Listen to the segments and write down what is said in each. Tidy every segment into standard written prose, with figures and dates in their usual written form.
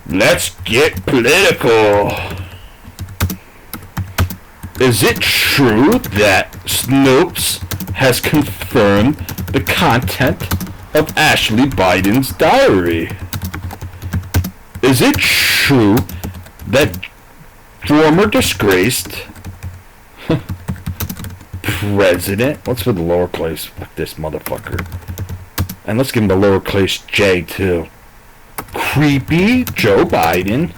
Let's get political. Is it true that Snopes has confirmed the content of Ashley Biden's diary? Is it true that former disgraced president, let's put the lowercase, fuck this motherfucker, and let's give him the lowercase J too, creepy Joe Biden,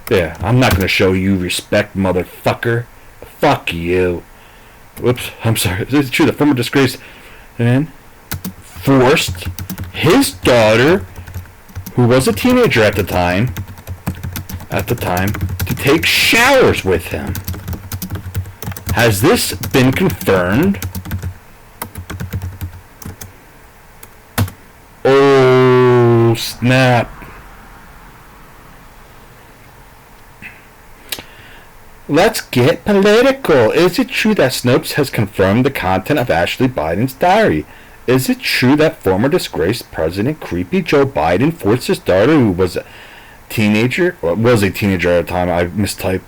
yeah, I'm not gonna show you respect, motherfucker, fuck you, whoops, I'm sorry, is it true that former disgraced man forced his daughter, who was a teenager at the time, to take showers with him? Has this been confirmed? Oh, snap. Let's get political. Is it true that Snopes has confirmed the content of Ashley Biden's diary? Is it true that former disgraced President Creepy Joe Biden forced his daughter, who was a teenager at the time, I mistyped,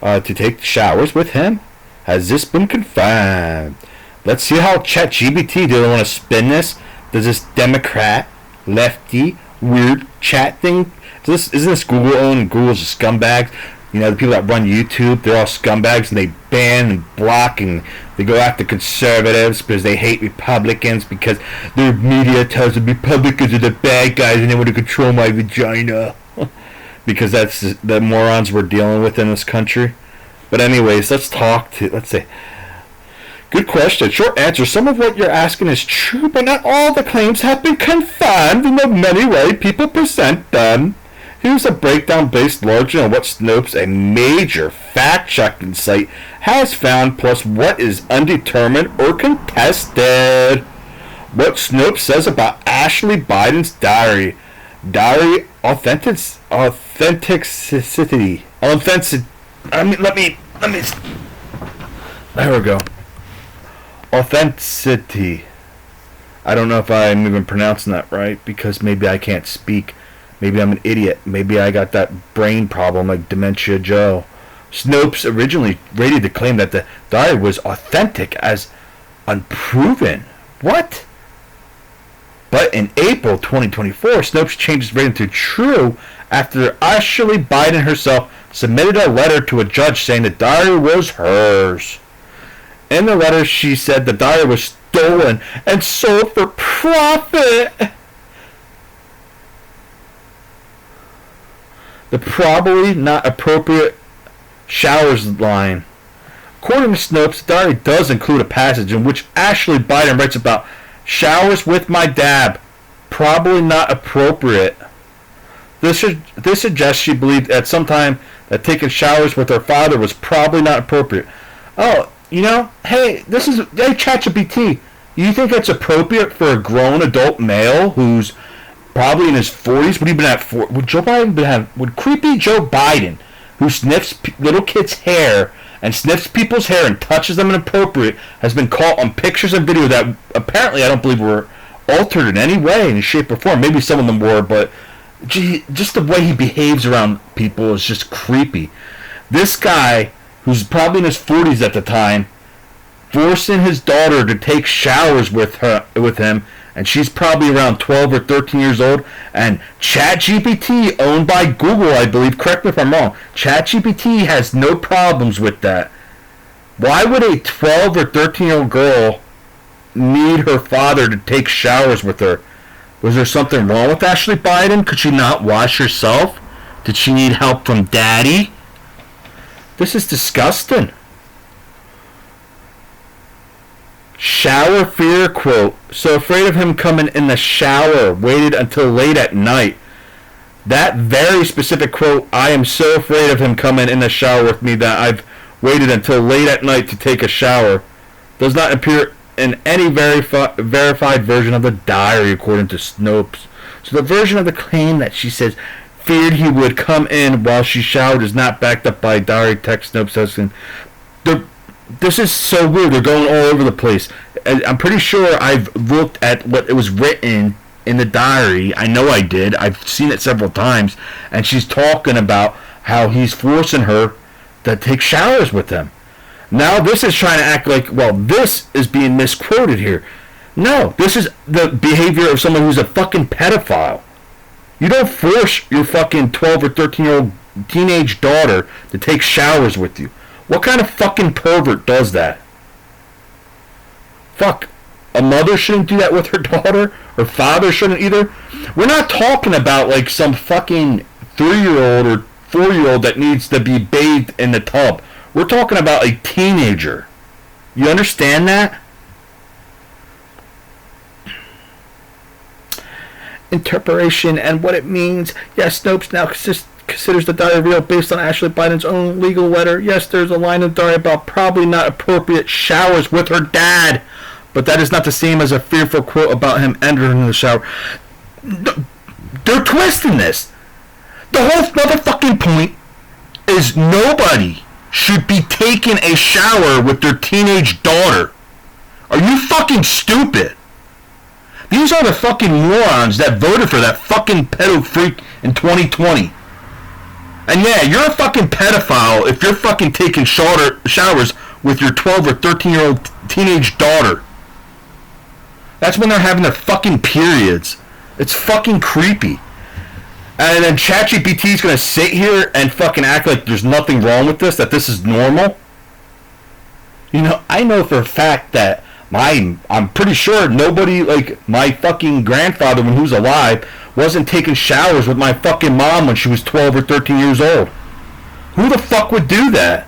to take showers with him? Has this been confirmed? Let's see how ChatGPT, do they want to spin this? Does this Democrat, lefty, weird chat thing, isn't this Google owned? Google's scumbags. You know, the people that run YouTube, they're all scumbags, and they ban and block, and they go after conservatives because they hate Republicans, because their media tells them Republicans are the bad guys and they want to control my vagina. Because that's the morons we're dealing with in this country. But anyways, let's say, good question. Short answer. Some of what you're asking is true, but not all the claims have been confirmed in the many ways people present them. Here's a breakdown based largely on what Snopes, a major fact-checking site, has found, plus what is undetermined or contested. What Snopes says about Ashley Biden's diary. Diary authenticity. Let me. There we go. Authenticity. I don't know if I'm even pronouncing that right, because maybe I can't speak. Maybe I'm an idiot. Maybe I got that brain problem like Dementia Joe. Snopes originally rated the claim that the diary was authentic as unproven. What? But in April 2024, Snopes changed its rating to true after Ashley Biden herself submitted a letter to a judge saying the diary was hers. In the letter, she said the diary was stolen and sold for profit. The probably not appropriate showers line. According to Snopes, the diary does include a passage in which Ashley Biden writes about showers with my dad, probably not appropriate. This suggests she believed at some time that taking showers with her father was probably not appropriate. Oh, hey, ChatGPT. You think it's appropriate for a grown adult male who's probably in his 40s? Would creepy Joe Biden, who sniffs little kids' hair and sniffs people's hair and touches them inappropriate, has been caught on pictures and video that apparently I don't believe were altered in any way, in shape or form. Maybe some of them were, but just the way he behaves around people is just creepy. This guy, who's probably in his 40s at the time, forcing his daughter to take showers with him, and she's probably around 12 or 13 years old, and ChatGPT, owned by Google, I believe, correct me if I'm wrong, ChatGPT has no problems with that. Why would a 12 or 13-year-old girl need her father to take showers with her? Was there something wrong with Ashley Biden? Could she not wash herself? Did she need help from daddy? This is disgusting. Shower fear quote. So afraid of him coming in the shower, waited until late at night. That very specific quote, I am so afraid of him coming in the shower with me that I've waited until late at night to take a shower, does not appear in any verified version of the diary, according to Snopes. So the version of the claim that she says feared he would come in while she showered is not backed up by diary text. Snopes says. This is so weird. They're going all over the place. I'm pretty sure I've looked at what it was written in the diary. I know I did. I've seen it several times. And she's talking about how he's forcing her to take showers with him. Now this is trying to act like, well, this is being misquoted here. No, this is the behavior of someone who's a fucking pedophile. You don't force your fucking 12 or 13-year-old teenage daughter to take showers with you. What kind of fucking pervert does that? Fuck. A mother shouldn't do that with her daughter? Or father shouldn't either? We're not talking about like some fucking 3-year-old or 4-year-old that needs to be bathed in the tub. We're talking about a teenager. You understand that? Interpretation and what it means. Yes, Snopes now considers the diary real based on Ashley Biden's own legal letter. Yes, there's a line in the diary about probably not appropriate showers with her dad. But that is not the same as a fearful quote about him entering the shower. They're twisting this. The whole motherfucking point is nobody should be taking a shower with their teenage daughter. Are you fucking stupid? These are the fucking morons that voted for that fucking pedo freak in 2020. And yeah, you're a fucking pedophile if you're fucking taking showers with your 12 or 13-year-old teenage daughter. That's when they're having their fucking periods. It's fucking creepy. And then ChatGPT is going to sit here and fucking act like there's nothing wrong with this, that this is normal. You know, I know for a fact that I'm pretty sure nobody, like my fucking grandfather when he was alive, wasn't taking showers with my fucking mom when she was 12 or 13 years old. Who the fuck would do that?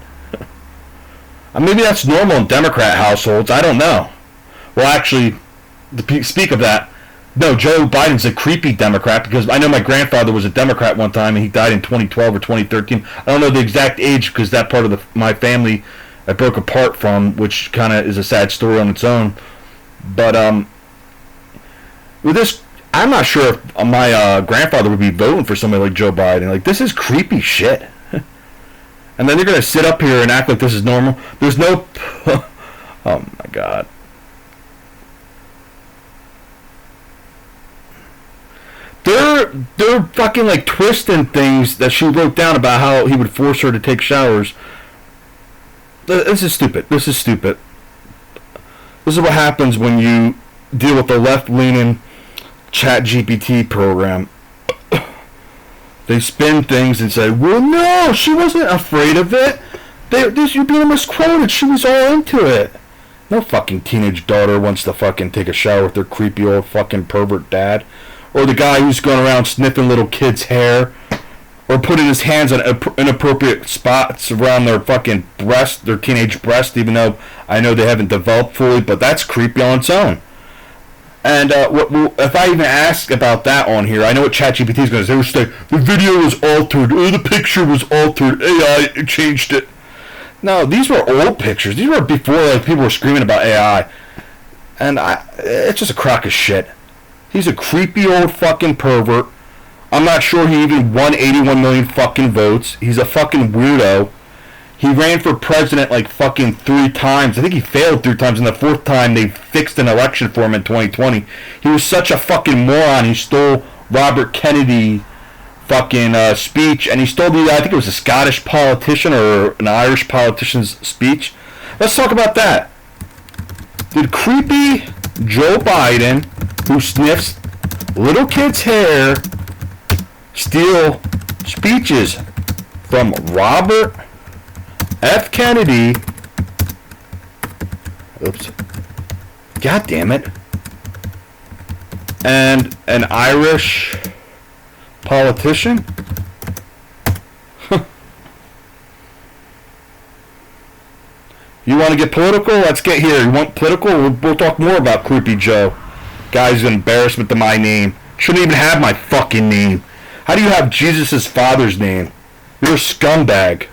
Maybe that's normal in Democrat households. I don't know. Well, actually, to speak of that, no, Joe Biden's a creepy Democrat because I know my grandfather was a Democrat one time and he died in 2012 or 2013. I don't know the exact age because that part of my family I broke apart from, which kind of is a sad story on its own. But with this, I'm not sure if my grandfather would be voting for somebody like Joe Biden. Like, this is creepy shit. And then they're going to sit up here and act like this is normal. There's no... Oh, my God. They're fucking, like, twisting things that she wrote down about how he would force her to take showers. This is stupid. This is stupid. This is what happens when you deal with the left-leaning ChatGPT program. They spin things and say, well, no, she wasn't afraid of it. You're being misquoted. She was all into it. No fucking teenage daughter wants to fucking take a shower with their creepy old fucking pervert dad. Or the guy who's going around sniffing little kids' hair. Or putting his hands on inappropriate spots around their fucking breast, their teenage breast, even though I know they haven't developed fully, but that's creepy on its own. And if I even ask about that on here, I know what ChatGPT is going to say. The video was altered, or the picture was altered, AI changed it. No, these were old pictures. These were before like people were screaming about AI. And it's just a crock of shit. He's a creepy old fucking pervert. I'm not sure he even won 81 million fucking votes. He's a fucking weirdo. He ran for president like fucking 3 times. I think he failed 3 times, and the 4th time they fixed an election for him in 2020. He was such a fucking moron. He stole Robert Kennedy fucking speech, and he stole I think it was a Scottish politician or an Irish politician's speech. Let's talk about that. Did creepy Joe Biden, who sniffs little kids' hair, steal speeches from Robert F. Kennedy? Oops. God damn it. And an Irish politician? You want to get political? Let's get here. You want political? We'll talk more about Creepy Joe. Guy's an embarrassment to my name. Shouldn't even have my fucking name. How do you have Jesus' father's name? You're a scumbag.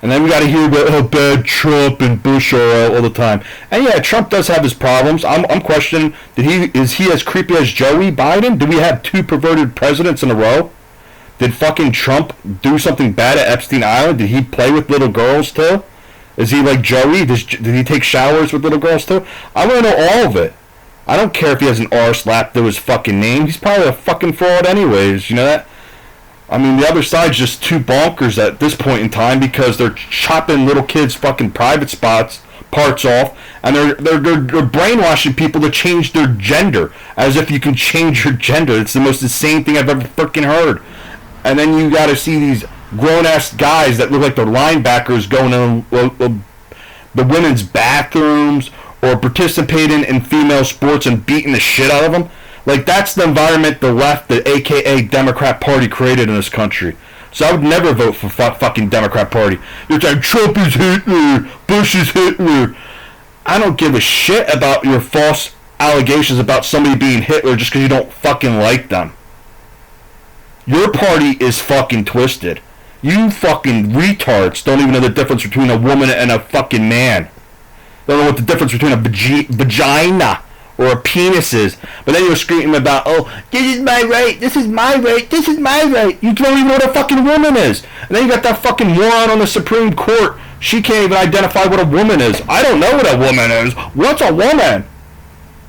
And then we got to hear about how bad Trump and Bush are all the time. And yeah, Trump does have his problems. I'm questioning, is he as creepy as Joey Biden? Do we have 2 perverted presidents in a row? Did fucking Trump do something bad at Epstein Island? Did he play with little girls too? Is he like Joey? Did he take showers with little girls too? I want to know all of it. I don't care if he has an R slapped to his fucking name. He's probably a fucking fraud anyways, you know that? I mean, the other side's just too bonkers at this point in time because they're chopping little kids' fucking private parts off, and they're brainwashing people to change their gender as if you can change your gender. It's the most insane thing I've ever freaking heard. And then you got to see these grown-ass guys that look like they're linebackers going in the women's bathrooms or participating in female sports and beating the shit out of them. Like, that's the environment the left, the AKA Democrat Party, created in this country. So I would never vote for fucking Democrat Party. You're saying Trump is Hitler, Bush is Hitler. I don't give a shit about your false allegations about somebody being Hitler just because you don't fucking like them. Your party is fucking twisted. You fucking retards don't even know the difference between a woman and a fucking man. They don't know what the difference between a vagina or a penis is. But then you're screaming about, oh, this is my right, this is my right, this is my right. You don't even know what a fucking woman is. And then you got that fucking moron on the Supreme Court. She can't even identify what a woman is. I don't know what a woman is. What's a woman?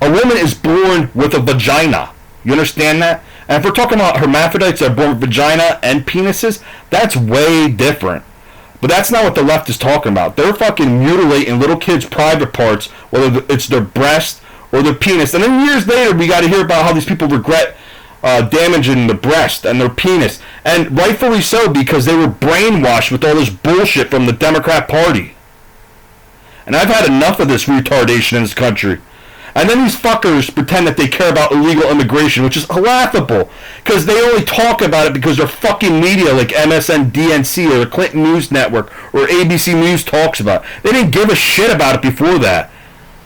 A woman is born with a vagina. You understand that? And if we're talking about hermaphrodites that are born with vagina and penises, that's way different. But that's not what the left is talking about. They're fucking mutilating little kids' private parts, whether it's their breast or their penis. And then years later, we got to hear about how these people regret damaging the breast and their penis. And rightfully so, because they were brainwashed with all this bullshit from the Democrat Party. And I've had enough of this retardation in this country. And then these fuckers pretend that they care about illegal immigration, which is laughable. Because they only talk about it because their fucking media, like MSNBC or the Clinton News Network or ABC News talks about it. They didn't give a shit about it before that.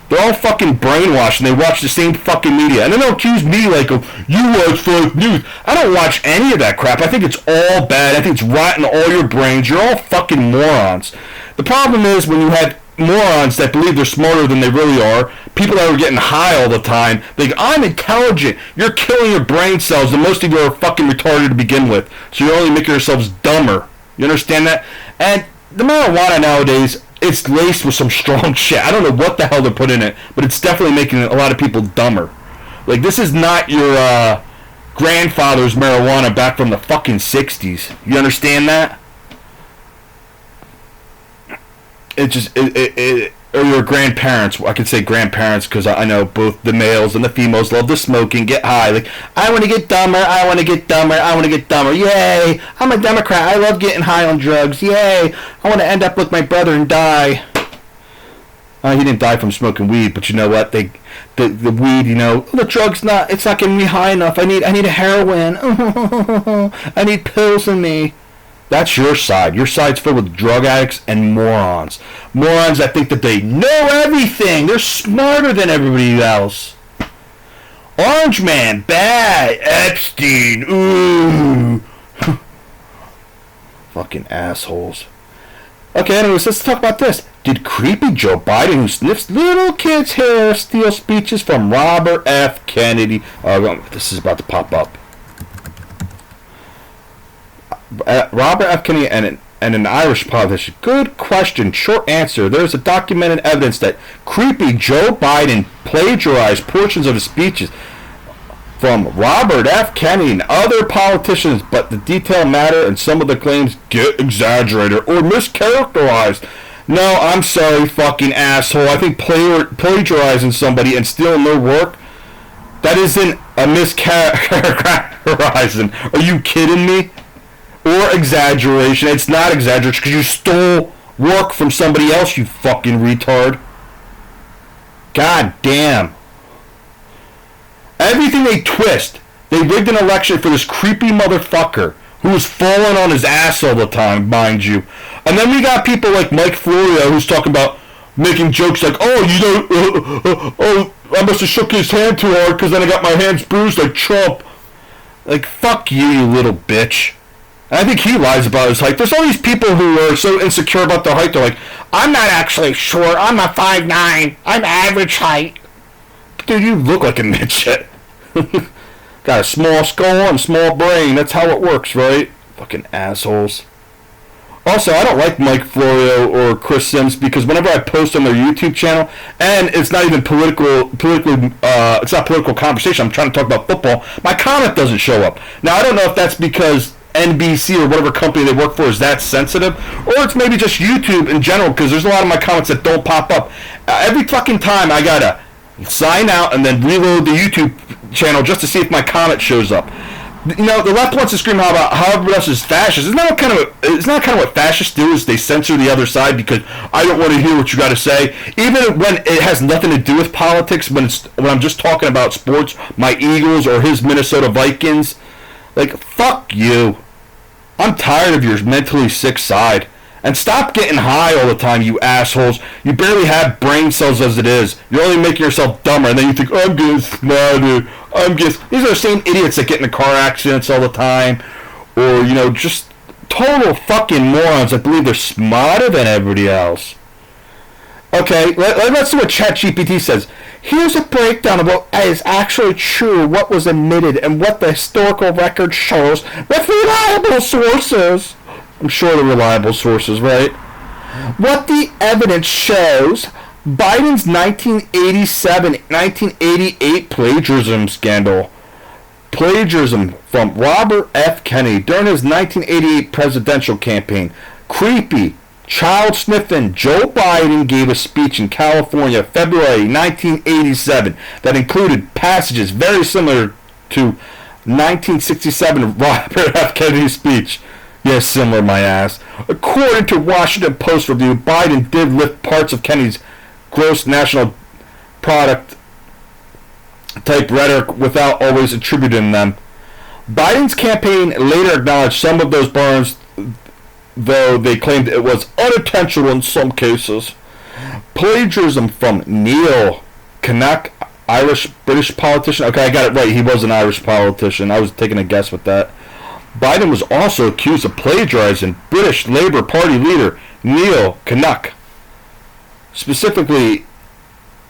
They're all fucking brainwashed and they watch the same fucking media. And then they'll accuse me like, oh, you watch fake news. I don't watch any of that crap. I think it's all bad. I think it's rotting all your brains. You're all fucking morons. The problem is when you have morons that believe they're smarter than they really are, people that are getting high all the time, they go, I'm intelligent. You're killing your brain cells, and most of you are fucking retarded to begin with. So you're only making yourselves dumber. You understand that? And the marijuana nowadays, it's laced with some strong shit. I don't know what the hell they put in it, but it's definitely making a lot of people dumber. Like, this is not your grandfather's marijuana back from the fucking 60s. You understand that? It just, or your grandparents. I could say grandparents because I know both the males and the females love to smoke and get high. Like, I want to get dumber, I want to get dumber, I want to get dumber. Yay! I'm a Democrat. I love getting high on drugs. Yay! I want to end up like my brother and die. He didn't die from smoking weed, but you know what? The weed, you know, the drug's not. It's not getting me high enough. I need a heroin. I need pills in me. That's your side. Your side's filled with drug addicts and morons. Morons that think that they know everything. They're smarter than everybody else. Orange Man, bad. Epstein, ooh. Fucking assholes. Okay, anyways, let's talk about this. Did creepy Joe Biden, who sniffs little kids' hair, steal speeches from Robert F. Kennedy? This is about to pop up. Robert F. Kennedy and an Irish politician. Good question. Short answer. There's a documented evidence that creepy Joe Biden plagiarized portions of his speeches from Robert F. Kennedy and other politicians, but the detailed matter and some of the claims get exaggerated or mischaracterized. No, I'm sorry, fucking asshole. I think plagiarizing somebody and stealing their work, that isn't a mischaracterizing. Are you kidding me? Or exaggeration. It's not exaggeration because you stole work from somebody else, you fucking retard. God damn. Everything they twist. They rigged an election for this creepy motherfucker who was falling on his ass all the time, mind you. And then we got people like Mike Florio who's talking about making jokes like, oh, you know, I must have shook his hand too hard because then I got my hands bruised like Trump. Like, fuck you, you little bitch. And I think he lies about his height. There's all these people who are so insecure about their height. They're like, I'm not actually short. I'm a 5'9". I'm average height. Dude, you look like a midget. Got a small skull and small brain. That's how it works, right? Fucking assholes. Also, I don't like Mike Florio or Chris Sims because whenever I post on their YouTube channel, and it's not even it's not political conversation, I'm trying to talk about football, my comment doesn't show up. Now, I don't know if that's because NBC or whatever company they work for is that sensitive, or it's maybe just YouTube in general, because there's a lot of my comments that don't pop up. Every fucking time I gotta sign out and then reload the YouTube channel just to see if my comment shows up. You know, the left wants to scream how everybody else is fascist. Isn't that kind of what fascists do? Is they censor the other side because I don't want to hear what you got to say, even when it has nothing to do with politics. When I'm just talking about sports, my Eagles or his Minnesota Vikings, like fuck you. I'm tired of your mentally sick side. And stop getting high all the time, you assholes. You barely have brain cells as it is. You're only making yourself dumber, and then you think, oh, I'm getting smarter. These are the same idiots that get into car accidents all the time. Or, you know, just total fucking morons that believe they're smarter than everybody else. Okay, let's see what ChatGPT says. Here's a breakdown of what is actually true, what was admitted, and what the historical record shows with reliable sources. I'm sure they're reliable sources, right? What the evidence shows, Biden's 1988 plagiarism scandal. Plagiarism from Robert F. Kennedy during his 1988 presidential campaign. Creepy. Child sniffing. Joe Biden gave a speech in California, February 1987, that included passages very similar to 1967 Robert F. Kennedy's speech. Yes, similar, my ass. According to Washington Post review, Biden did lift parts of Kennedy's gross national product type rhetoric without always attributing them. Biden's campaign later acknowledged some of those burns, though they claimed it was unintentional in some cases. Plagiarism from Neil Kinnock, Irish-British politician. Okay, I got it right. He was an Irish politician. I was taking a guess with that. Biden was also accused of plagiarizing British Labour Party leader Neil Kinnock. Specifically,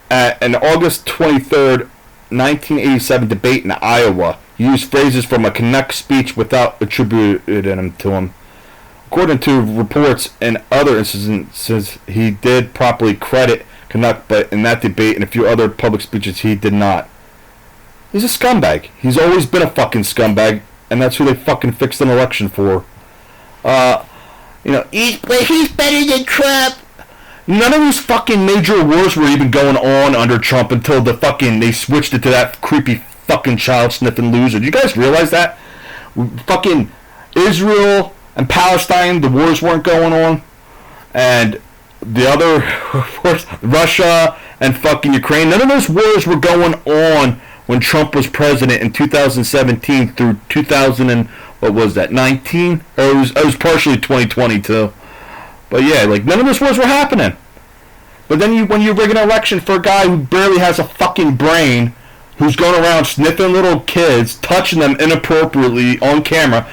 at an August 23rd, 1987 debate in Iowa, he used phrases from a Kinnock speech without attributing them to him. According to reports in other instances, he did properly credit Kinnock, but in that debate and a few other public speeches, he did not. He's a scumbag. He's always been a fucking scumbag. And that's who they fucking fixed an election for. He's better than Trump. None of these fucking major wars were even going on under Trump until they switched it to that creepy fucking child sniffing loser. Do you guys realize that? Fucking Israel and Palestine, the wars weren't going on. And the other, of course, Russia and fucking Ukraine, none of those wars were going on when Trump was president in 2017 through 19? Or it was partially 2020 too. But yeah, like none of those wars were happening. But then when you rig an election for a guy who barely has a fucking brain, who's going around sniffing little kids, touching them inappropriately on camera,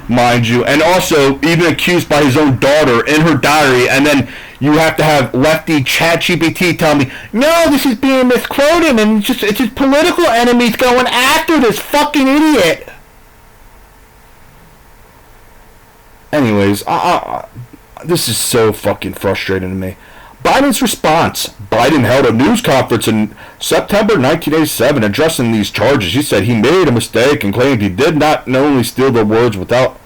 mind you, and also even accused by his own daughter in her diary, and then you have to have lefty ChatGPT tell me, no, this is being misquoted, and it's just political enemies going after this fucking idiot. Anyways, this is so fucking frustrating to me. Biden's response. Biden held a news conference in September 1987 addressing these charges. He said he made a mistake and claimed he did not knowingly steal the words without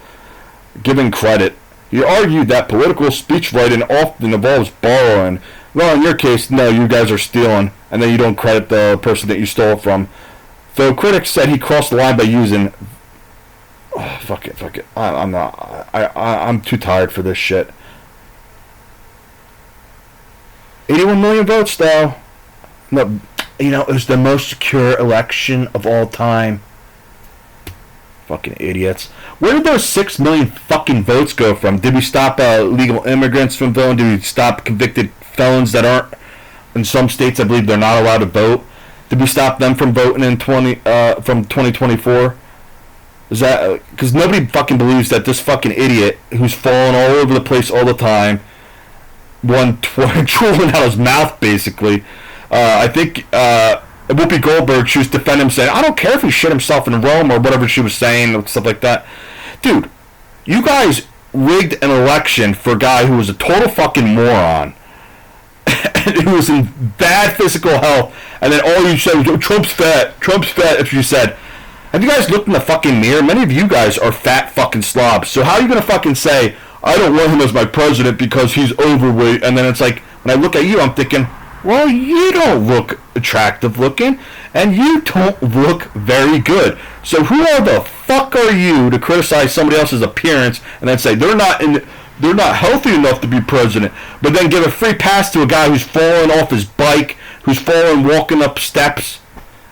giving credit. He argued that political speech writing often involves borrowing. Well, in your case, no, you guys are stealing, and then you don't credit the person that you stole it from. Though critics said he crossed the line by using... Oh, fuck it. I'm too tired for this shit. 81 million votes, though. No, it was the most secure election of all time. Fucking idiots. Where did those 6 million fucking votes go from? Did we stop illegal immigrants from voting? Did we stop convicted felons that aren't, in some states, I believe they're not allowed to vote? Did we stop them from voting in from 2024? Is that because nobody fucking believes that this fucking idiot who's falling all over the place all the time, drooling out his mouth basically. I think Whoopi Goldberg, she was defending him, saying, I don't care if he shit himself in Rome or whatever she was saying, stuff like that. Dude, you guys rigged an election for a guy who was a total fucking moron, and who was in bad physical health, and then all you said was, oh, Trump's fat, Trump's fat, if you said. Have you guys looked in the fucking mirror? Many of you guys are fat fucking slobs. So how are you going to fucking say, I don't want him as my president because he's overweight, and then it's like, when I look at you, I'm thinking, well, you don't look attractive looking, and you don't look very good. So who the fuck are you to criticize somebody else's appearance and then say they're not healthy enough to be president, but then give a free pass to a guy who's fallen off his bike, who's fallen walking up steps,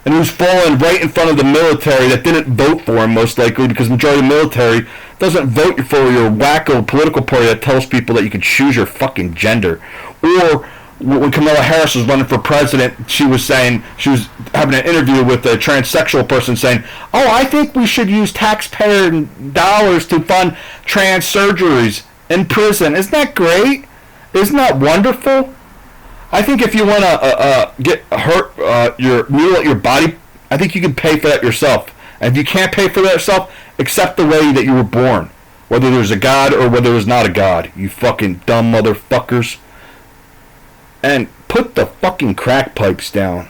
and who's fallen right in front of the military that didn't vote for him, most likely, because the majority of the military doesn't vote for your wacko political party that tells people that you can choose your fucking gender. Or when Kamala Harris was running for president, she was having an interview with a transsexual person saying, oh, I think we should use taxpayer dollars to fund trans surgeries in prison. Isn't that great? Isn't that wonderful? I think if you want to get hurt, mutilate your body, I think you can pay for that yourself. And if you can't pay for that yourself, accept the way that you were born. Whether there's a God or whether there's not a God. You fucking dumb motherfuckers. And put the fucking crack pipes down.